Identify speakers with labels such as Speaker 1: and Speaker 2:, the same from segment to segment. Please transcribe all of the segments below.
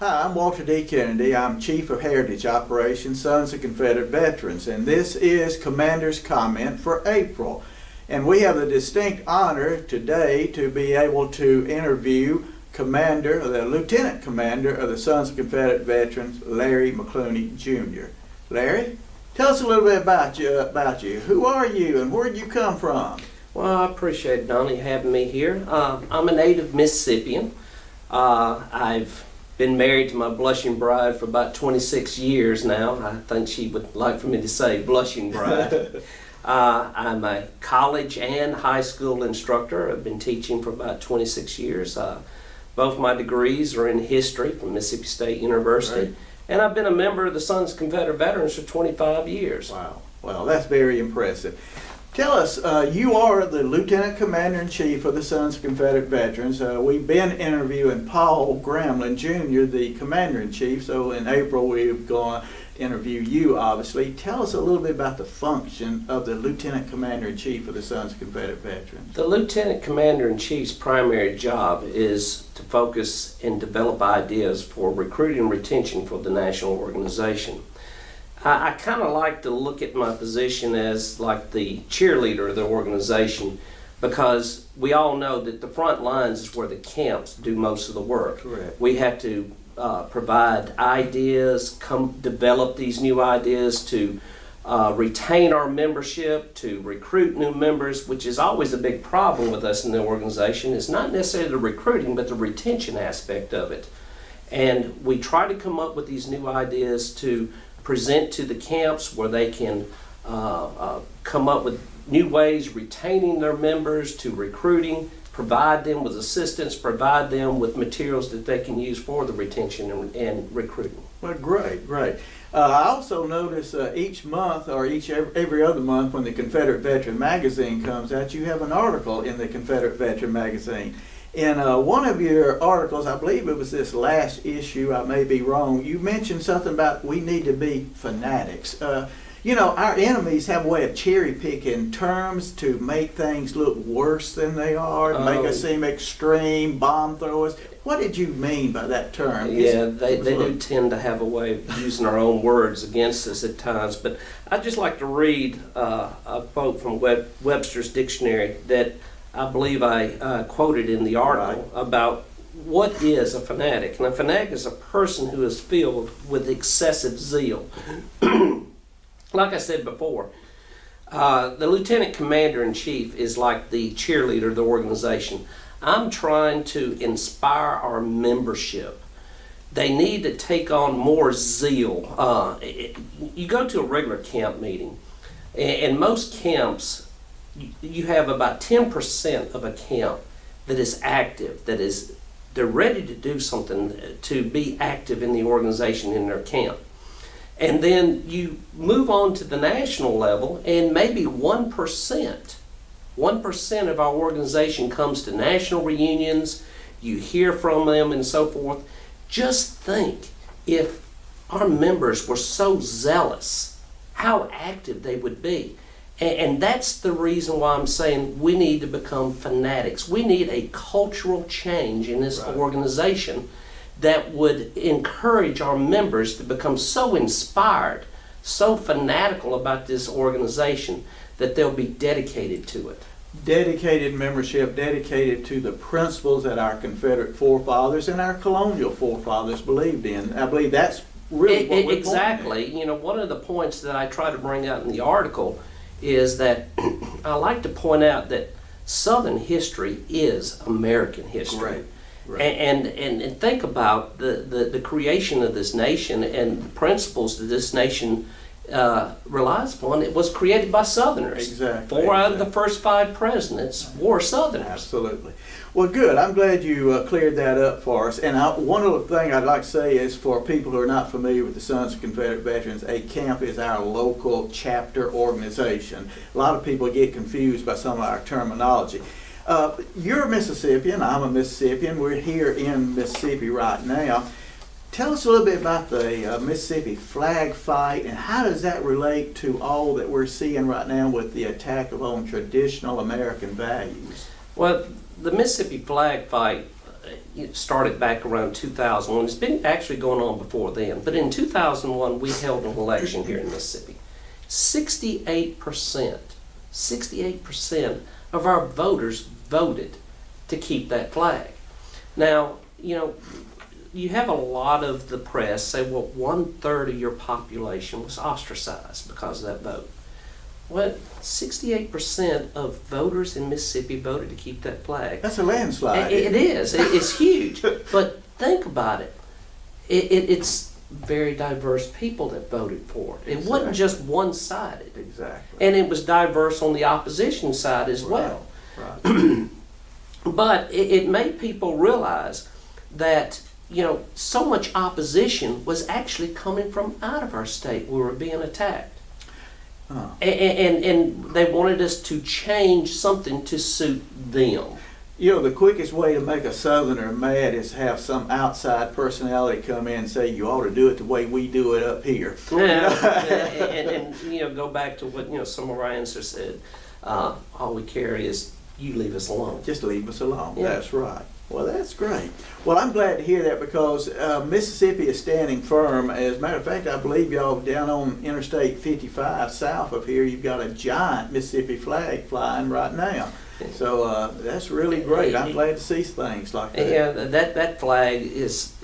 Speaker 1: Hi, I'm Walter D. Kennedy. I'm Chief of Heritage Operations, Sons of Confederate Veterans, and this is Commander's Comment for April. And we have the distinct honor today to be able to interview the Lieutenant Commander of the Sons of Confederate Veterans, Larry McClooney, Jr. Larry, tell us a little bit about you. Who are you and where did you come from?
Speaker 2: Well, I appreciate Donnie having me here. I'm a native Mississippian. I've been married to my blushing bride for about 26 years now. I think she would like for me to say blushing bride. I'm a college and high school instructor. I've been teaching for about 26 years. Both my degrees are in history from Mississippi State University.
Speaker 1: Right.
Speaker 2: And I've been a member of the Sons of Confederate Veterans for 25 years.
Speaker 1: Wow. Well, that's very impressive. Tell us, you are the Lieutenant Commander-in-Chief of the Sons of Confederate Veterans. We've been interviewing Paul Grambling, Jr., the Commander-in-Chief, so in April we're going to interview you, obviously. Tell us a little bit about the function of the Lieutenant Commander-in-Chief of the Sons of Confederate Veterans.
Speaker 2: The Lieutenant Commander-in-Chief's primary job is to focus and develop ideas for recruiting and retention for the national organization. I kind of like to look at my position as like the cheerleader of the organization, because we all know that the front lines is where the camps do most of the work.
Speaker 1: Correct.
Speaker 2: We have to provide ideas, develop these new ideas to retain our membership, to recruit new members, which is always a big problem with us in the organization. It's not necessarily the recruiting, but the retention aspect of it. And we try to come up with these new ideas to present to the camps where they can come up with new ways retaining their members, to recruiting, provide them with assistance, provide them with materials that they can use for the retention and recruiting.
Speaker 1: Well, great. I also notice each month or every other month when the Confederate Veteran Magazine comes out, you have an article in the Confederate Veteran Magazine. In one of your articles, I believe it was this last issue, I may be wrong, you mentioned something about we need to be fanatics. You know, our enemies have a way of cherry picking terms to make things look worse than they are, to make us seem extreme, bomb throwers. What did you mean by that term?
Speaker 2: Yeah, they do tend to have a way of using our own words against us at times. But I'd just like to read a quote from Webster's Dictionary that I believe I quoted in the article about what is a fanatic. And a fanatic is a person who is filled with excessive zeal. Like I said before, the Lieutenant Commander-in-Chief is like the cheerleader of the organization. I'm trying to inspire our membership. They need to take on more zeal. You go to a regular camp meeting, and most camps, you have about 10% of a camp that is active, they're ready to do something, to be active in the organization in their camp. And then you move on to the national level, and maybe 1% of our organization comes to national reunions, you hear from them and so forth. Just think, if our members were so zealous, how active they would be. And that's the reason why I'm saying we need to become fanatics. We need a cultural change in this organization that would encourage our members to become so inspired, so fanatical about this organization that they'll be dedicated to it.
Speaker 1: Dedicated membership, dedicated to the principles that our Confederate forefathers and our colonial forefathers believed in. I believe that's really what we're
Speaker 2: exactly.
Speaker 1: pointing at.
Speaker 2: You know, one of the points that I try to bring out in the article is that I like to point out that Southern history is American history.
Speaker 1: Right.
Speaker 2: And think about the creation of this nation and the principles that this nation relies upon. It was created by Southerners.
Speaker 1: Exactly.
Speaker 2: 4 out of the first 5 presidents were Southerners.
Speaker 1: Absolutely. Well, good. I'm glad you cleared that up for us. And one other thing I'd like to say is, for people who are not familiar with the Sons of Confederate Veterans, a camp is our local chapter organization. A lot of people get confused by some of our terminology. You're a Mississippian, I'm a Mississippian. We're here in Mississippi right now. Tell us a little bit about the Mississippi flag fight, and how does that relate to all that we're seeing right now with the attack on traditional American values?
Speaker 2: Well, the Mississippi flag fight it started back around 2001. It's been actually going on before then. But in 2001, we held an election here in Mississippi. 68% of our voters voted to keep that flag. Now, you have a lot of the press say, well, 1/3 of your population was ostracized because of that vote. Well, 68% of voters in Mississippi voted to keep that flag.
Speaker 1: That's a landslide.
Speaker 2: It is. It's huge. But think about it. It's very diverse people that voted for it. It wasn't just one-sided.
Speaker 1: Exactly.
Speaker 2: And it was diverse on the opposition side as well.
Speaker 1: Right.
Speaker 2: But it made people realize that, so much opposition was actually coming from out of our state. We were being attacked.
Speaker 1: Huh.
Speaker 2: And they wanted us to change something to suit them.
Speaker 1: The quickest way to make a Southerner mad is have some outside personality come in and say, you ought to do it the way we do it up here.
Speaker 2: Yeah, and go back to what, some of our ancestors said. All we care is you leave us alone.
Speaker 1: Just leave us alone.
Speaker 2: Yeah.
Speaker 1: That's right. Well, that's great. Well, I'm glad to hear that because Mississippi is standing firm. As a matter of fact, I believe y'all down on Interstate 55 south of here, you've got a giant Mississippi flag flying right now. So that's really great. I'm glad to see things like that.
Speaker 2: Yeah, that flag is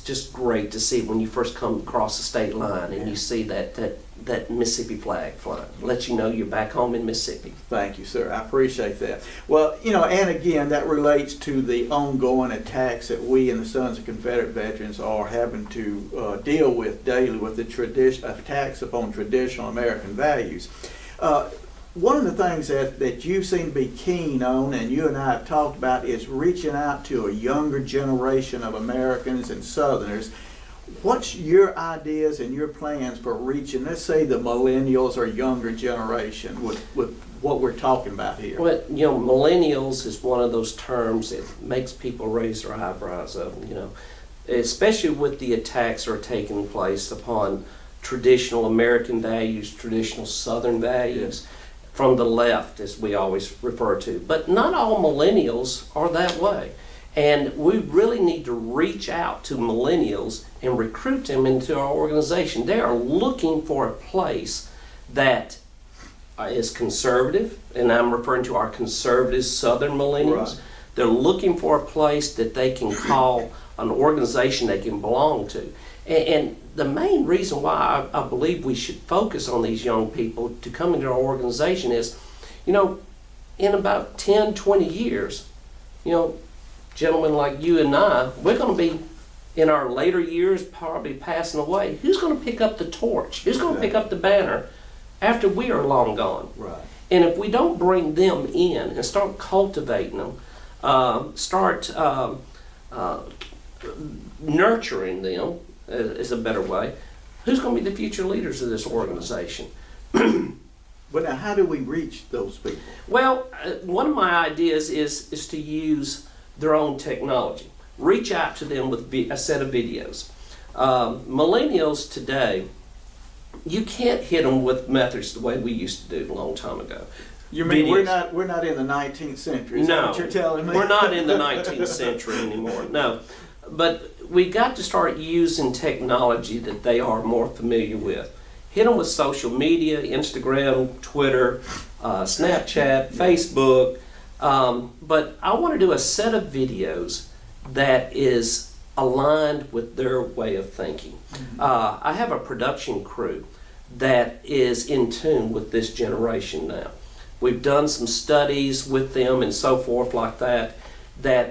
Speaker 2: just great to see when you first come across the state line and you see that Mississippi flag flying. Lets you know you're back home in Mississippi.
Speaker 1: Thank you, sir. I appreciate that. Well, and again, that relates to the ongoing attacks that we and the Sons of Confederate Veterans are having to deal with daily with the attacks upon traditional American values. One of the things that you seem to be keen on, and you and I have talked about, is reaching out to a younger generation of Americans and Southerners. What's your ideas and your plans for reaching, let's say, the millennials or younger generation with what we're talking about here?
Speaker 2: Well, millennials is one of those terms that makes people raise their eyebrows up, especially with the attacks that are taking place upon traditional American values, traditional Southern values.
Speaker 1: Yes.
Speaker 2: From the left, as we always refer to. But not all millennials are that way. And we really need to reach out to millennials and recruit them into our organization. They are looking for a place that is conservative, and I'm referring to our conservative Southern millennials.
Speaker 1: Right.
Speaker 2: They're looking for a place that they can call an organization they can belong to. And the main reason why I believe we should focus on these young people to come into our organization is, in about 10, 20 years, gentlemen like you and I, we're going to be, in our later years, probably passing away. Who's going to pick up the torch? Who's going to pick up the banner after we are long gone?
Speaker 1: Right.
Speaker 2: And if we don't bring them in and start cultivating them, start nurturing them, is a better way, who's going to be the future leaders of this organization?
Speaker 1: But now, how do we reach those people?
Speaker 2: Well, one of my ideas is to use their own technology. Reach out to them with a set of videos. Millennials today, you can't hit them with methods the way we used to do a long time ago.
Speaker 1: You mean
Speaker 2: Videos.
Speaker 1: we're not in the 19th century? Is
Speaker 2: No,
Speaker 1: that what you're telling me?
Speaker 2: we're not in the 19th century anymore. No, but we got to start using technology that they are more familiar with. Hit them with social media, Instagram, Twitter, Snapchat, Facebook. But I want to do a set of videos that is aligned with their way of thinking. I have a production crew that is in tune with this generation now. We've done some studies with them and so forth like that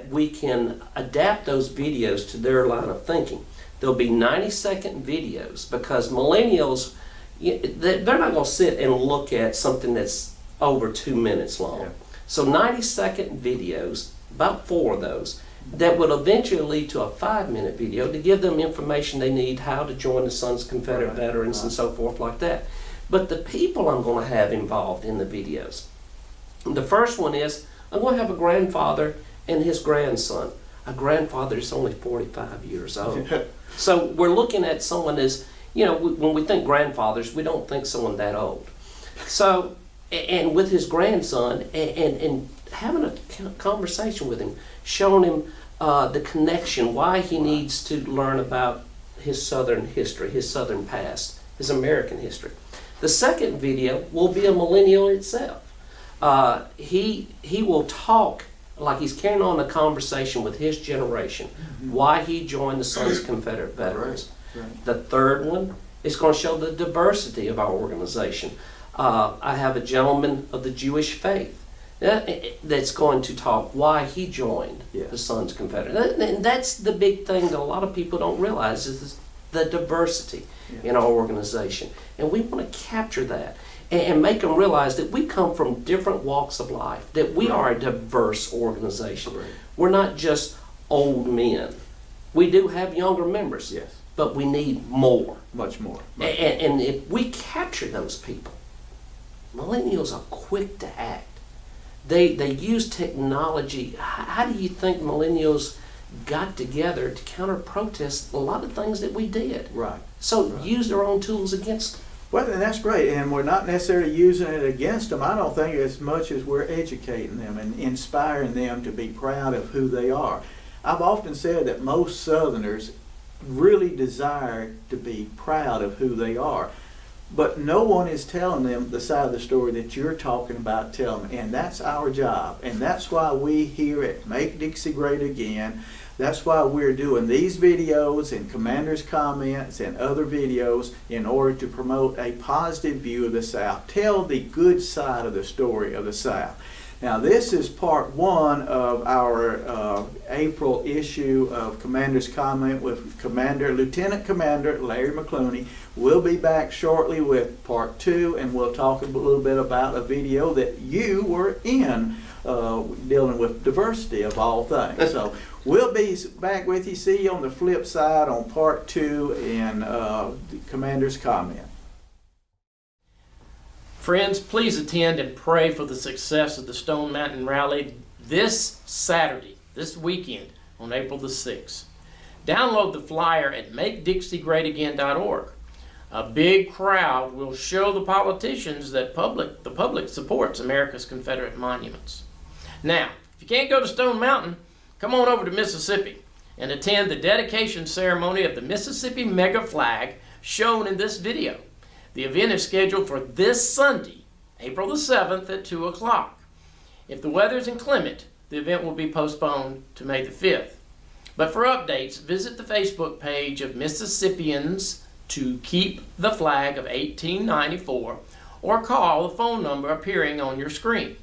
Speaker 2: we can adapt those videos to their line of thinking. There'll be 90-second videos because millennials, they're not going to sit and look at something that's over 2 minutes long.
Speaker 1: Yeah.
Speaker 2: So 90-second videos, about 4 of those, that would eventually lead to a 5-minute video to give them information they need, how to join the Sons of Confederate Veterans and so forth like that. But the people I'm going to have involved in the videos, the first one is I'm going to have a grandfather and his grandson. A grandfather is only 45 years old. So we're looking at someone as, when we think grandfathers, we don't think someone that old. So, and with his grandson, and having a conversation with him, showing him the connection, why he needs to learn about his Southern history, his Southern past, his American history. The second video will be a millennial itself. He will talk like he's carrying on a conversation with his generation, why he joined the Sons of Confederate Veterans.
Speaker 1: Right.
Speaker 2: The third one is going to show the diversity of our organization. I have a gentleman of the Jewish faith that's going to talk why he joined the Sons of Confederate. And that's the big thing that a lot of people don't realize is the diversity in our organization. And we want to capture that and make them realize that we come from different walks of life, that we are a diverse organization.
Speaker 1: Right.
Speaker 2: We're not just old men. We do have younger members,
Speaker 1: Yes.
Speaker 2: but we need more.
Speaker 1: Much more.
Speaker 2: And if we capture those people, millennials are quick to act. They use technology. How do you think millennials got together to counter-protest a lot of things that we did?
Speaker 1: Right.
Speaker 2: So use their own tools against them.
Speaker 1: Well, and that's great, and we're not necessarily using it against them, I don't think, as much as we're educating them and inspiring them to be proud of who they are. I've often said that most Southerners really desire to be proud of who they are, but no one is telling them the side of the story that you're talking about telling them, and that's our job, and that's why we here at Make Dixie Great Again, that's why we're doing these videos and Commander's Comments and other videos in order to promote a positive view of the South. Tell the good side of the story of the South. Now this is part one of our April issue of Commander's Comment with Lieutenant Commander Larry McClooney. We'll be back shortly with part two, and we'll talk a little bit about a video that you were in dealing with diversity of all things. So we'll be back with you. See you on the flip side on part two in the Commander's Comment.
Speaker 3: Friends, please attend and pray for the success of the Stone Mountain Rally this Saturday, this weekend, on April the 6th. Download the flyer at MakeDixieGreatAgain.org. A big crowd will show the politicians that the public supports America's Confederate monuments. Now, if you can't go to Stone Mountain, come on over to Mississippi and attend the dedication ceremony of the Mississippi Mega Flag shown in this video. The event is scheduled for this Sunday, April the 7th at 2 o'clock. If the weather is inclement, the event will be postponed to May the 5th. But for updates, visit the Facebook page of Mississippians to Keep the Flag of 1894 or call the phone number appearing on your screen.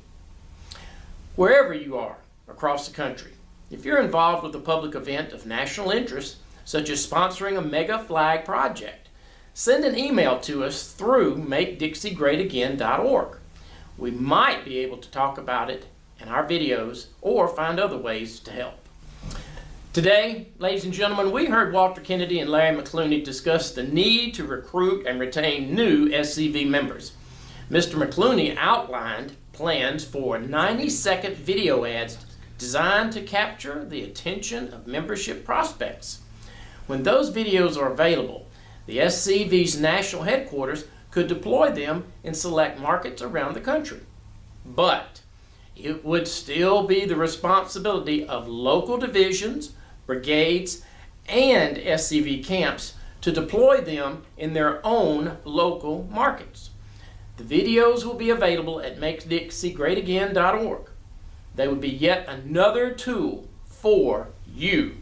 Speaker 3: Wherever you are across the country, if you're involved with a public event of national interest, such as sponsoring a mega flag project, send an email to us through MakeDixieGreatAgain.org. We might be able to talk about it in our videos or find other ways to help. Today, ladies and gentlemen, we heard Walter Kennedy and Larry McClooney discuss the need to recruit and retain new SCV members. Mr. McClooney outlined plans for 90-second video ads designed to capture the attention of membership prospects. When those videos are available, the SCV's national headquarters could deploy them in select markets around the country. But it would still be the responsibility of local divisions, brigades, and SCV camps to deploy them in their own local markets. The videos will be available at MakeDixieGreatAgain.org. They would be yet another tool for you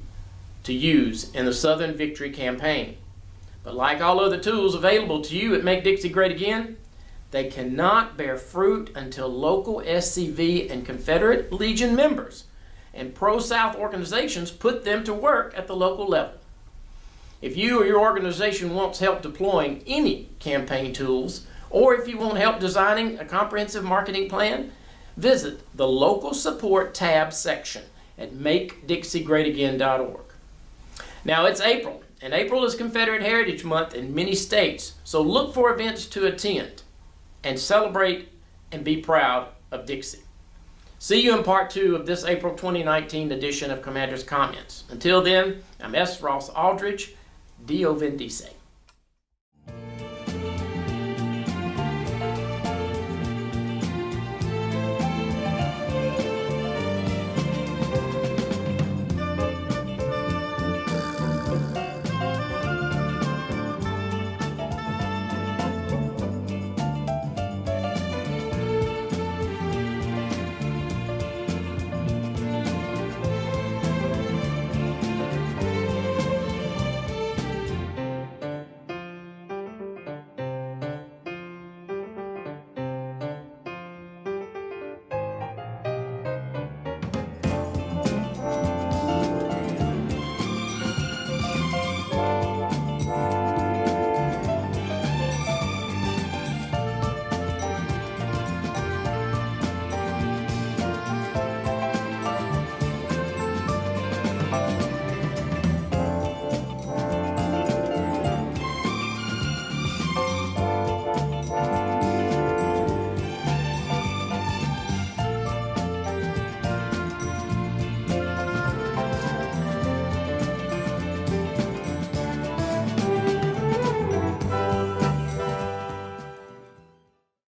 Speaker 3: to use in the Southern Victory Campaign. But like all other tools available to you at Make Dixie Great Again, they cannot bear fruit until local SCV and Confederate Legion members and pro-South organizations put them to work at the local level. If you or your organization wants help deploying any campaign tools, or if you want help designing a comprehensive marketing plan, visit the Local Support tab section at MakeDixieGreatAgain.org. Now it's April, and April is Confederate Heritage Month in many states, so look for events to attend and celebrate and be proud of Dixie. See you in part two of this April 2019 edition of Commander's Comments. Until then, I'm S. Ross Aldridge, Dio Vindice.